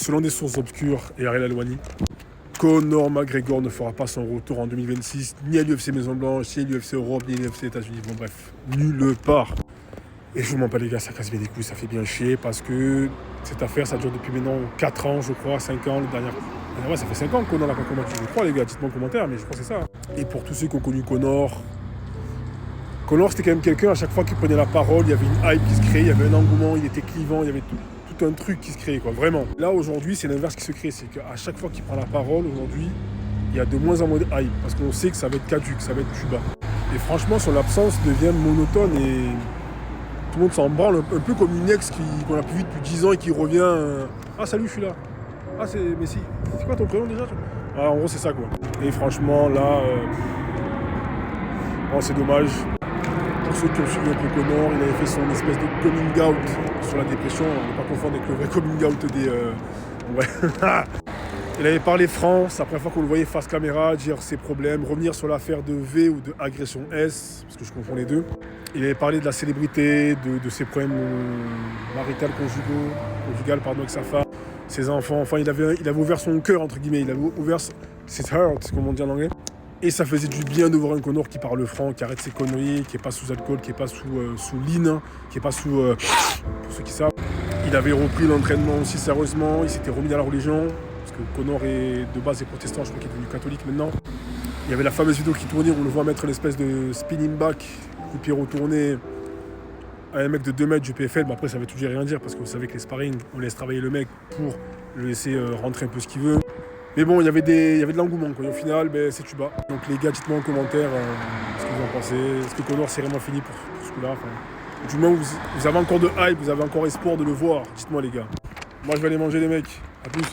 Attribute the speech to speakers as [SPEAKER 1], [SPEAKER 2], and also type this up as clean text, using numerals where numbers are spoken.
[SPEAKER 1] Selon des sources obscures et Ariel Helwani, Conor McGregor ne fera pas son retour en 2026, ni à l'UFC Maison Blanche, ni à l'UFC Europe, ni à l'UFC États-Unis. Bon bref, nulle part. Et je vous mens pas les gars, ça casse bien les couilles, ça fait bien chier parce que cette affaire, ça dure depuis maintenant 4 ans, je crois, 5 ans. Ouais, ça fait 5 ans que Conor l'a pas combattu, je crois les gars, dites-moi en commentaire, mais je crois que c'est ça. Et pour tous ceux qui ont connu Conor c'était quand même quelqu'un, à chaque fois qu'il prenait la parole, il y avait une hype qui se créait, il y avait un engouement, il était clivant, il y avait tout un truc qui se créait, quoi, vraiment. Là, aujourd'hui, c'est l'inverse qui se crée, c'est qu'à chaque fois qu'il prend la parole, aujourd'hui, il y a de moins en moins de hype, parce qu'on sait que ça va être caduque, ça va être Cuba. Et franchement, son absence devient monotone et tout le monde s'en branle, un peu comme une ex qu'on a plus vue depuis 10 ans et qui revient. Ah, salut, je suis là. Ah, mais c'est quoi ton prénom déjà? Ah, en gros, c'est ça, quoi. Et franchement, là, c'est dommage. Pour ceux qui ont suivi un peu Conor, il avait fait son espèce de coming out sur la dépression. On ne va pas confondre avec le vrai coming out des... Ouais. Il avait parlé franc, c'est la première fois qu'on le voyait face caméra, dire ses problèmes, revenir sur l'affaire de V ou de agression S, parce que je confonds les deux. Il avait parlé de la célébrité, de ses problèmes conjugal avec sa femme, ses enfants. Enfin, il avait ouvert son cœur, entre guillemets. Il avait ouvert ses heart, comme on dit en anglais. Et ça faisait du bien de voir un Conor qui parle franc, qui arrête ses conneries, qui n'est pas sous alcool, qui n'est pas sous lean, qui n'est pas sous... pour ceux qui savent. Il avait repris l'entraînement aussi sérieusement, il s'était remis à la religion, parce que Conor est de base protestant, je crois qu'il est devenu catholique maintenant. Il y avait la fameuse vidéo qui tournait, on le voit mettre une espèce de spinning back, coup de pied retourné, à un mec de 2 mètres du PFL. Après, ça veut tout dire rien dire, parce que vous savez que les sparring, on laisse travailler le mec pour le laisser rentrer un peu ce qu'il veut. Mais bon, il y avait de l'engouement, quoi. Et au final, c'est Tuba. Donc les gars, dites-moi en commentaire ce que vous en pensez. Est-ce que Conor c'est vraiment fini pour ce coup-là? Du moins, vous avez encore de hype, vous avez encore espoir de le voir. Dites-moi les gars. Moi, je vais aller manger les mecs. A plus.